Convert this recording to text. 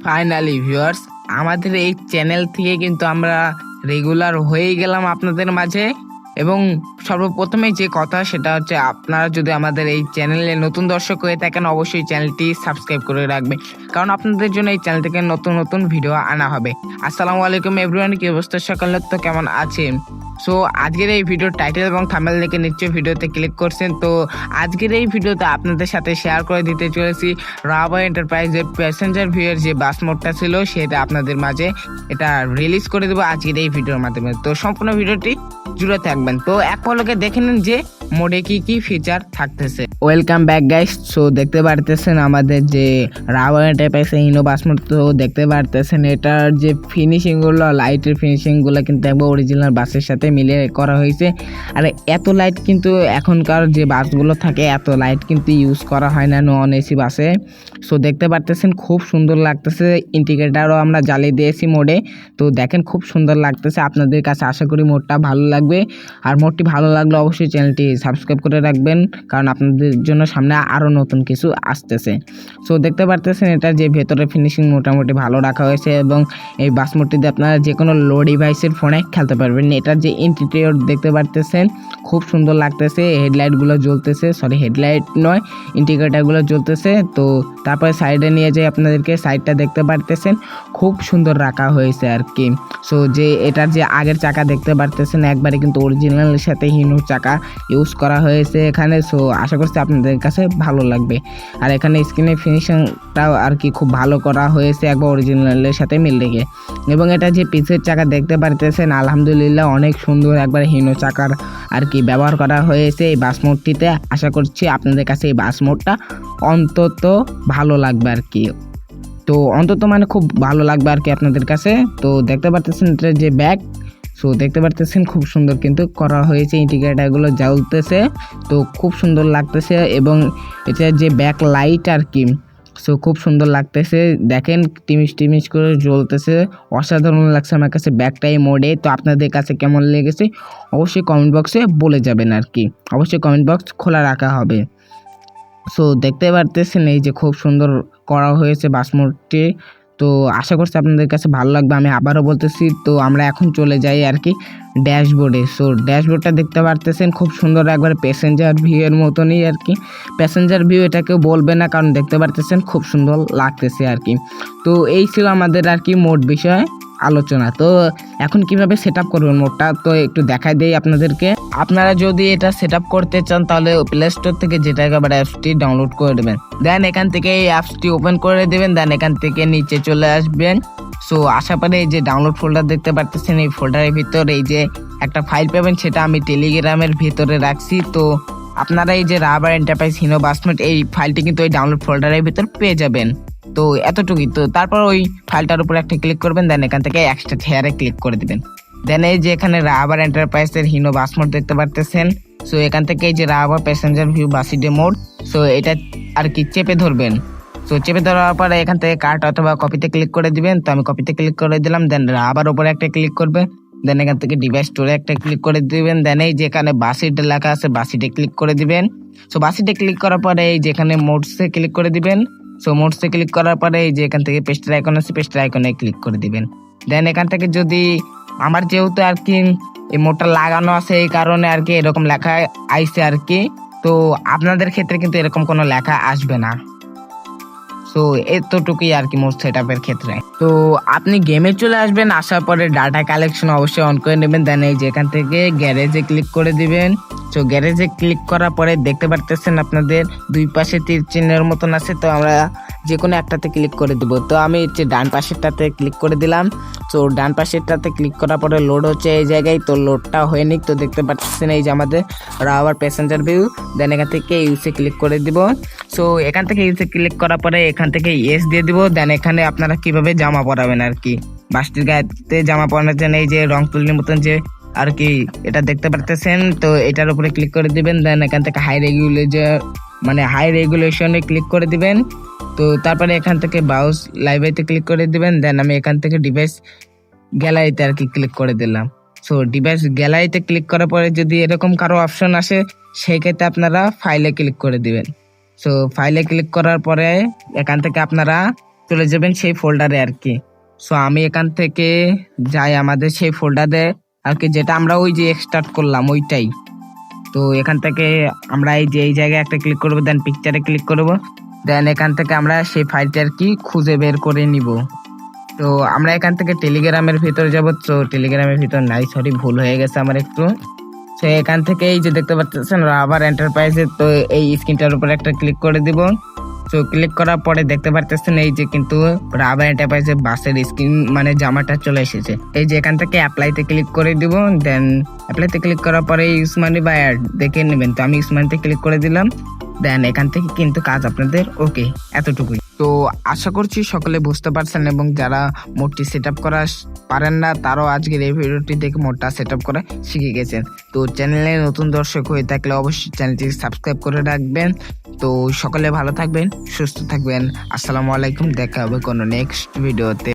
Finally viewers, আমাদের এই channel থেকে কিন্তু আমরা রেগুলার হয়ে গেলাম আপনাদের মাঝে। এবং সর্বপ্রথমে যে কথা সেটা হচ্ছে, আপনারা যদি আমাদের এই চ্যানেলে নতুন দর্শক হয়ে থাকেন অবশ্যই চ্যানেলটি সাবস্ক্রাইব করে রাখবেন, কারণ আপনাদের জন্য এই চ্যানেল থেকে নতুন নতুন ভিডিও আনা হবে। আসসালামু আলাইকুম এভরিওয়ান, কি অবস্থা সকালে, তো কেমন আছেন? সো আজকের এই ভিডিওর টাইটেল এবং থাম্বনেল দেখে নিশ্চয়ই ভিডিওতে ক্লিক করছেন। তো আজকের এই ভিডিওতে আপনাদের সাথে শেয়ার করে দিতে চলেছি রাবা এন্টারপ্রাইজের প্যাসেঞ্জার ভিউয়ের যে বাস মোডটা ছিল সেটা আপনাদের মাঝে এটা রিলিজ করে দেবো আজকের এই ভিডিওর মাধ্যমে। তো সম্পূর্ণ ভিডিওটি জুড়ে থাকবেন। তো এক পলকে দেখে নিন যে মোডে কি কি ফিচার থাকতেছে। Welcome back guys. সো দেখতে পারতেছেন আমাদের যে রাবা এন্টারপ্রাইজ ইনো বাস মোড, তো দেখতে পারতেছেন এটার যে ফিনিশিংগুলো, লাইটের ফিনিশিংগুলো কিন্তু একবার অরিজিনাল বাসের সাথে মিলে করা হয়েছে। আর এত লাইট কিন্তু এখনকার যে বাসগুলো থাকে এত লাইট কিন্তু ইউজ করা হয় না নন এসি বাসে। সো দেখতে পারতেছেন খুব সুন্দর লাগতেছে, ইন্ডিকেটারও আমরা জ্বালিয়ে দিয়েছি মোডে। তো দেখেন খুব সুন্দর লাগতেছে আপনাদের কাছে, আশা করি মোডটা ভালো লাগবে। আর মোডটি ভালো লাগলে অবশ্যই চ্যানেলটি সাবস্ক্রাইব করে রাখবেন, কারণ আপনাদের জন্য সামনে আরও নতুন কিছু আসতেছে। সো দেখতে পারতেছেন এটার যে ভেতরে ফিনিশিং মোটামুটি ভালো রাখা হয়েছে, এবং এই বাস মোডটিতে আপনারা যে কোনো লো ডিভাইসের ফোনে খেলতে পারবেন। এটার যে ইন্টেরিয়র দেখতে পারতেছেন খুব সুন্দর লাগতেছে, হেডলাইটগুলো জ্বলতেছে, হেডলাইট নয় ইন্ডিকেটারগুলো জ্বলতেছে। তো তারপরে সাইডে নিয়ে যাই আপনাদেরকে, সাইডটা দেখতে পারতেছেন খুব সুন্দর রাখা হয়েছে আর কি। সো যে এটার যে আগের চাকা দেখতে পারতেছেন একবারে কিন্তু অরিজিনালের সাথে হিনো চাকা ইউজ করা হয়েছে এখানে। সো আশা করছি আপনাদের কাছে ভালো লাগবে। আর এখানে স্ক্রিনের ফিনিশিংটাও আর কি খুব ভালো করা হয়েছে একবার অরিজিনালের সাথে মিল রেখে। এবং এটা যে পিছের চাকা দেখতে পারতেছেন আলহামদুলিল্লাহ অনেক সুন্দর একবার হিনো চাকার আর কি ব্যবহার করা হয়েছে এই বাস মোডটিতে। আশা করছি আপনাদের কাছে এই বাস মোডটা অন্তত ভালো লাগবে আর কি। তো অন্তত মানে খুব ভালো লাগবে আর কি আপনাদের কাছে। তো দেখতে পারতেছেন এটা যে ব্যাক, সো দেখতে পারতেছেন খুব সুন্দর কিন্তু করা হয়েছে, ইন্ডিকেটারগুলো জ্বলতেছে তো খুব সুন্দর লাগতেছে। এবং এটা যে ব্যাক লাইট আর কি, সো খুব সুন্দর লাগতেছে, দেখেন টিমিস টিমিস করে জ্বলতেছে, অসাধারণ লাগছে আমার কাছে ব্যাকটাই মোডে। তো আপনাদের কাছে কেমন লেগেছে অবশ্যই কমেন্ট বক্সে বলে যাবেন আর কি, অবশ্যই কমেন্ট বক্স খোলা রাখা হবে। সো দেখতে পারতেছেন এই যে খুব সুন্দর করা হয়েছে বাস মোডটি। তো আশা করছি আপনাদের কাছে ভালো লাগবে, আমি আবারও বলতেছি। তো আমরা এখন চলে যাই আর কি ড্যাশবোর্ডে। সো ড্যাশবোর্ডটা দেখতে পারতেছেন খুব সুন্দর একবার প্যাসেঞ্জার ভিউ এর মতনই আর কি। প্যাসেঞ্জার ভিউ এটাকে বলবে না, কারণ দেখতে পারতেছেন খুব সুন্দর লাগতেছে আর কি। তো এই ছিল আমাদের আর কি মোড বিষয়ে আলোচনা। তো এখন কিভাবে সেট আপ করবেন মোডটা তো একটু দেখাই দেই আপনাদেরকে। আপনারা যদি এটা সেট আপ করতে চান তাহলে প্লে স্টোর থেকে যেটা একেবারে অ্যাপসটি ডাউনলোড করে দেবেন, দেন এখান থেকে এই অ্যাপসটি ওপেন করে দেবেন, দেন এখান থেকে নিচে চলে আসবেন। সো আসার পরে এই যে ডাউনলোড ফোল্ডার দেখতে পারতেছেন, এই ফোল্ডারের ভিতরে এই যে একটা ফাইল পাবেন, সেটা আমি টেলিগ্রামের ভিতরে রাখছি। তো আপনারা এই যে রাবা এন্টারপ্রাইজ হিনো বাস মোড এই ফাইলটি কিন্তু ওই ডাউনলোড ফোল্ডারের ভিতর পেয়ে যাবেন। তো এতটুকুই। তো তারপর ওই ফাইলটার উপর একটা ক্লিক করবেন, দেন এখান থেকে এক্সট্রা হেয়ারে ক্লিক করে দিবেন। দেন এই যে এখানে রাবা এন্টারপ্রাইজের হিনো বাস মোড দেখতে পারতেছেন। সো এখান থেকে এই যে রাবা প্যাসেঞ্জার ভিউ বাসিডে মোড, সো এটা আর কি চেপে ধরবেন। সো চেপে ধরার পরে এখান থেকে কাট অথবা কপিতে ক্লিক করে দিবেন। তো আমি কপিতে ক্লিক করে দিলাম, দেন রাবার উপরে একটা ক্লিক করবে, দেন এখান থেকে ডিভাইস স্টোরে একটা ক্লিক করে দিবেন। দেন এই যেখানে বাসিডে লেখা আছে বাসিডে ক্লিক করে দিবেন। সো বাসিডে ক্লিক করার পরে এই যেখানে মোডসে ক্লিক করে দিবেন। সো মোডসে ক্লিক করার পরে এই যে এখান থেকে পেস্টের আইকন আছে, পেস্টের আইকনে ক্লিক করে দিবেন। দেন এখান থেকে যদি আমার যেহেতু আর কি এই মোডটা লাগানো আছে এই কারণে আর কি এরকম লেখা আইছে আর কি। তো আপনাদের ক্ষেত্রে কিন্তু এরকম কোনো লেখা আসবে না। সো এতটুকুই আর কি মোড সেট আপের ক্ষেত্রে। তো আপনি গেমে চলে আসবেন, আসার পরে ডাটা কালেকশন অবশ্যই অন করে নেবেন। দেন এই যে এখান থেকে গ্যারেজে ক্লিক করে দিবেন। তো গ্যারেজে ক্লিক করার পরে দেখতে পারতেছেন আপনাদের দুই পাশে তীর চিহ্নের মতন আছে, তো আমরা যে কোনো একটাতে ক্লিক করে দিব। তো আমি হচ্ছে ডান পাশেরটাতে ক্লিক করে দিলাম। তো ডান পাশেরটাতে ক্লিক করার পরে লোড হচ্ছে এই জায়গায়, তো লোডটা হয়ে নিক। তো দেখতে পাচ্ছেন এই যে আমাদের রাবার প্যাসেঞ্জার ভিউ, দেন এখান থেকে ইউসে ক্লিক করে দিব। সো এখান থেকে ইউসে ক্লিক করার পরে এখান থেকে ইয়েস দিয়ে দিব। দেন এখানে আপনারা কিভাবে জামা পরাবেন আর কি, বাসটির গায়েতে জামা পরানোর জন্য এই যে রং তুলির মতন যে আর কি এটা দেখতে পারতেছেন, তো এটার উপরে ক্লিক করে দিবেন। দেন এখান থেকে হাই রেগুলেশনে ক্লিক করে দিবেন। তো তারপরে এখান থেকে ব্রাউজ লাইব্রেরিতে ক্লিক করে দিবেন। দেন আমি এখান থেকে ডিভাইস গ্যালারিতে আর কি ক্লিক করে দিলাম। সো ডিভাইস গ্যালারিতে ক্লিক করার পরে যদি এরকম কারো অপশন আসে সেই ক্ষেত্রে আপনারা ফাইলে ক্লিক করে দিবেন। সো ফাইলে ক্লিক করার পরে এখান থেকে আপনারা চলে যাবেন সেই ফোল্ডারে আর কি। সো আমি এখান থেকে যাই আমাদের সেই ফোল্ডারে আর কি, যেটা আমরা ওই যে এক্সট্রাক্ট করলাম ওইটাই। তো এখান থেকে আমরা এই জায়গায় একটা ক্লিক করবো, দেন পিকচারে ক্লিক করবো, দেন এখান থেকে আমরা সেই ফাইলটা আর কি খুঁজে বের করে নিব। তো আমরা এখান থেকে টেলিগ্রামের ভিতরে যাবো। তো টেলিগ্রামের ভিতর নাই, সরি ভুল হয়ে গেছে আমার একটু। তো এখান থেকে এই যে দেখতে পাচ্ছেন রাবার এন্টারপ্রাইজে, তো এই স্ক্রিনটার উপর একটা ক্লিক করে দিব। তো ক্লিক করার পরে দেখতে পারতেছেন এই যে কিন্তু রাবার এন্টারপ্রাইজে বাসের স্ক্রিন মানে জামাটা চলে এসেছে। এই যে এখান থেকে অ্যাপ্লাইতে ক্লিক করে দিব, দেন অ্যাপ্লাইতে ক্লিক করার পরে ইউজ মানি বা অ্যাড দেখে নেবেন। তো আমি ইউজ মানিতে ক্লিক করে দিলাম, দেন এখান থেকে কিন্তু কাজ আপনাদের ওকে, এতটুকুই। তো আশা করছি সকলে বুঝতে পারছেন, এবং যারা মোডটি সেট আপ করা পারেন না তারাও আজকের এই ভিডিওটি দেখে মোডটা সেট আপ করা শিখে গেছেন। তো চ্যানেলে নতুন দর্শক হয়ে থাকলে অবশ্যই চ্যানেলটি সাবস্ক্রাইব করে রাখবেন। তো সকলে ভালো থাকবেন, সুস্থ থাকবেন। আসসালামু আলাইকুম, দেখা হবে কোনো নেক্সট ভিডিওতে।